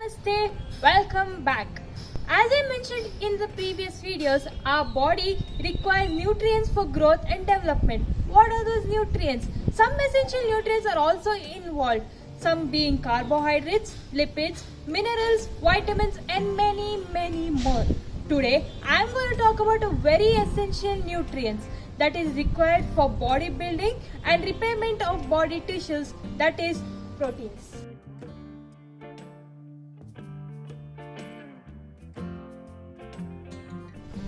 Namaste, welcome back. As I mentioned in the previous videos, our body requires nutrients for growth and development. What are those nutrients? Some essential nutrients are also involved, some being carbohydrates, lipids, minerals, vitamins and many more. Today, I am going to talk about a very essential nutrients that is required for bodybuilding and repairment of body tissues, that is proteins.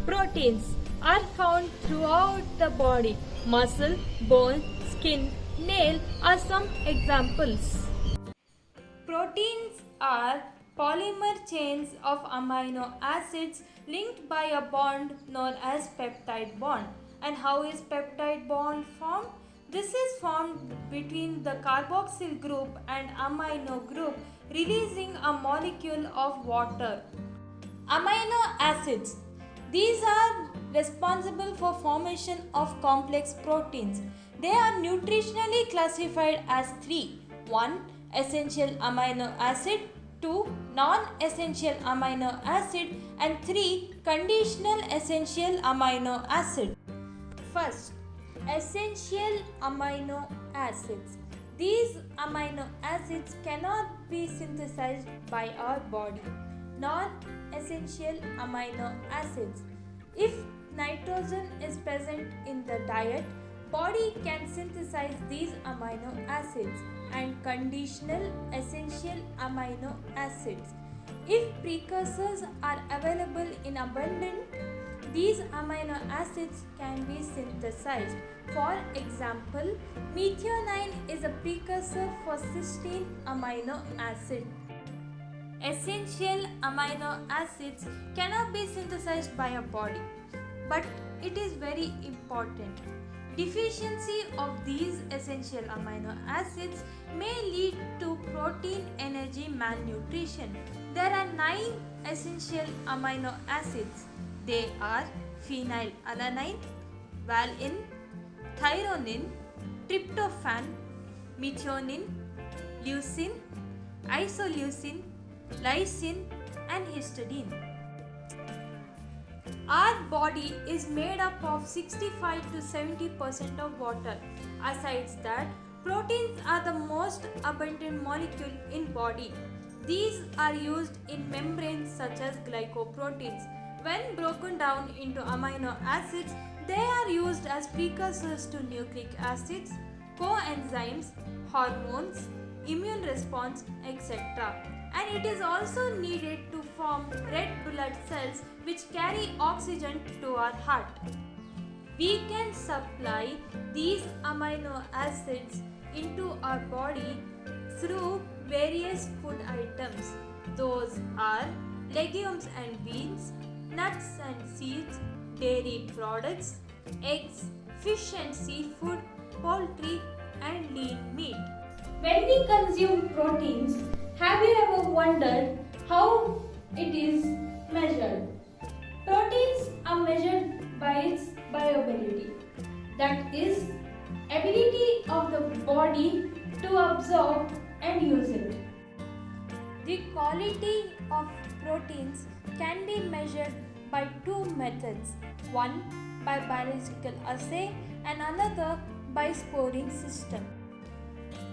Proteins are found throughout the body. Muscle, bone, skin, nail are some examples. Proteins are polymer chains of amino acids linked by a bond known as peptide bond. And how is peptide bond formed? This is formed between the carboxyl group and amino group, releasing a molecule of water. Amino acids. These are responsible for formation of complex proteins. They are nutritionally classified as 3. 1. Essential amino acid, 2. Non-essential amino acid and 3. Conditional essential amino acid. First, essential amino acids. These amino acids cannot be synthesized by our body. Non-essential amino acids. If nitrogen is present in the diet, body can synthesize these amino acids. And conditional essential amino acids. If precursors are available in abundance, these amino acids can be synthesized. For example, methionine is a precursor for cysteine amino acid. Essential amino acids cannot be synthesized by a body, but it is very important. Deficiency of these essential amino acids may lead to protein energy malnutrition. There are 9 essential amino acids. They are phenylalanine, valine, threonine, tryptophan, methionine, leucine, isoleucine, lysine and histidine. Our body is made up of 65 to 70% of water. Asides that, proteins are the most abundant molecule in body. These are used in membranes such as glycoproteins. When broken down into amino acids, they are used as precursors to nucleic acids, coenzymes, hormones, immune response, etc. And it is also needed to form red blood cells which carry oxygen to our heart. We can supply these amino acids into our body through various food items. Those are legumes and beans, nuts and seeds, dairy products, eggs, fish and seafood, poultry and lean meat. When we consume proteins, have you ever wondered how it is measured? Proteins are measured by its bioavailability, that is, ability of the body to absorb and use it. The quality of proteins can be measured by 2 methods, one by biological assay and another by scoring system.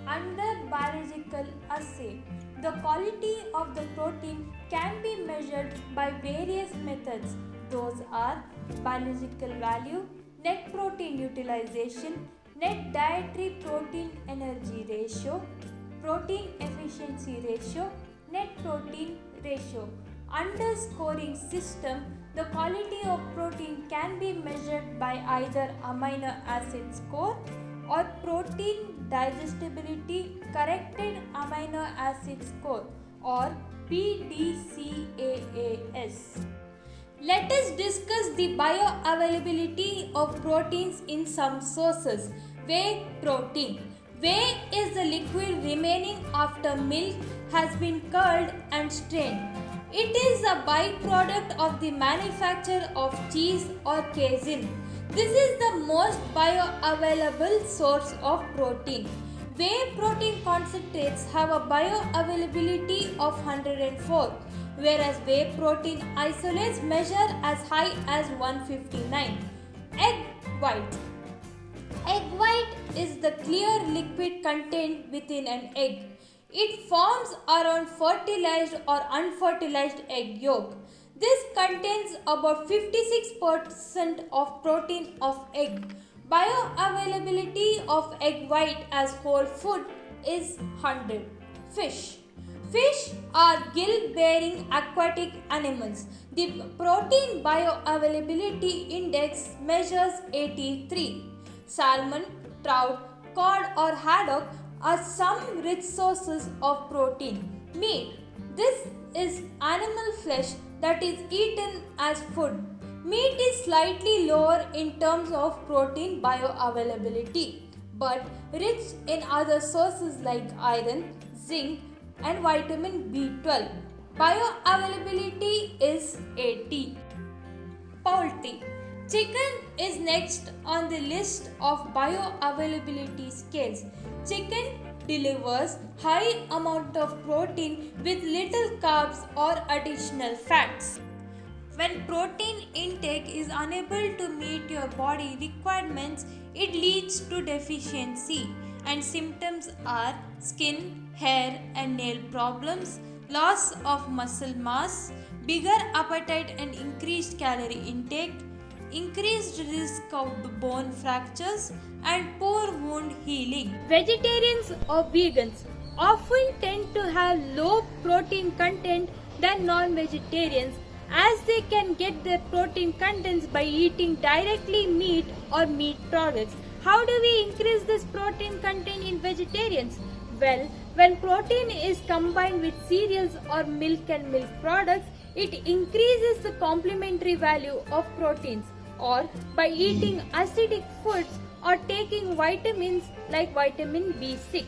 Under biological assay, the quality of the protein can be measured by various methods. Those are biological value, net protein utilization, net dietary protein energy ratio, protein efficiency ratio, net protein ratio. Under scoring system, the quality of protein can be measured by either amino acid score or protein digestibility corrected amino acid score or PDCAAS. Let us discuss the bioavailability of proteins in some sources. Whey protein. Whey is the liquid remaining after milk has been curled and strained. It is a byproduct of the manufacture of cheese or casein. This is the most bioavailable source of protein. Whey protein concentrates have a bioavailability of 104, whereas whey protein isolates measure as high as 159. Egg white. Egg white is the clear liquid contained within an egg. It forms around fertilized or unfertilized egg yolk. This contains about 56% of protein of egg. Bioavailability of egg white as whole food is 100. Fish. Fish are gill-bearing aquatic animals. The protein bioavailability index measures 83. Salmon, trout, cod or haddock are some rich sources of protein. Meat. This is animal flesh that is eaten as food. Meat is slightly lower in terms of protein bioavailability, but rich in other sources like iron, zinc, and vitamin B12. Bioavailability is 80. Poultry. Chicken is next on the list of bioavailability scales. Chicken delivers high amount of protein with little carbs or additional fats. When protein intake is unable to meet your body requirements, it leads to deficiency, and symptoms are skin, hair and nail problems, loss of muscle mass, bigger appetite and increased calorie intake, increased risk of bone fractures and poor wound healing. Vegetarians or vegans often tend to have low protein content than non-vegetarians, as they can get their protein contents by eating directly meat or meat products. How do we increase this protein content in vegetarians? Well, when protein is combined with cereals or milk and milk products, it increases the complementary value of proteins, or by eating acidic foods or taking vitamins like vitamin B6.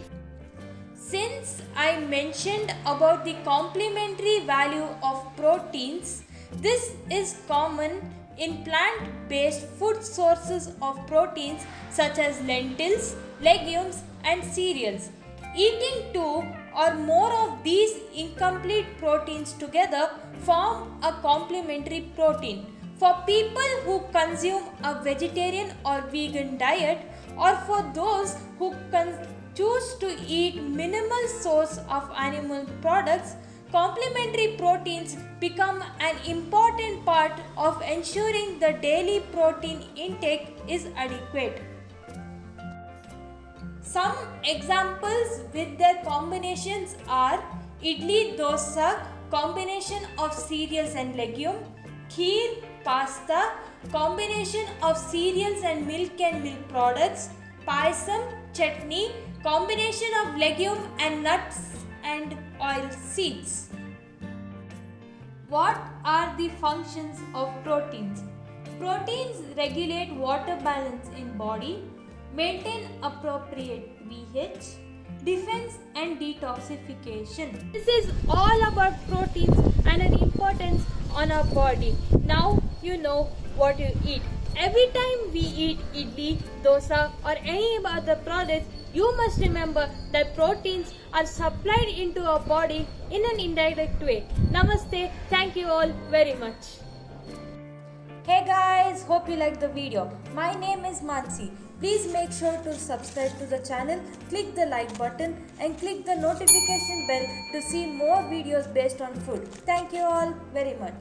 Since I mentioned about the complementary value of proteins, this is common in plant-based food sources of proteins such as lentils, legumes and cereals. Eating two or more of these incomplete proteins together form a complementary protein. For people who consume a vegetarian or vegan diet, or for those who choose to eat minimal source of animal products, complementary proteins become an important part of ensuring the daily protein intake is adequate. Some examples with their combinations are idli dosa, combination of cereals and legume, kheer, pasta, combination of cereals and milk products, payasam, chutney, combination of legume and nuts and oil seeds. What are the functions of proteins? Proteins regulate water balance in body, maintain appropriate pH, defense and detoxification. This is all about proteins and an importance on our body. Now you know what you eat. Every time we eat idli, dosa or any other products, you must remember that proteins are supplied into our body in an indirect way. Namaste. Thank you all very much. Hey guys, hope you liked the video. My name is Mansi. Please make sure to subscribe to the channel, click the like button and click the notification bell to see more videos based on food. Thank you all very much.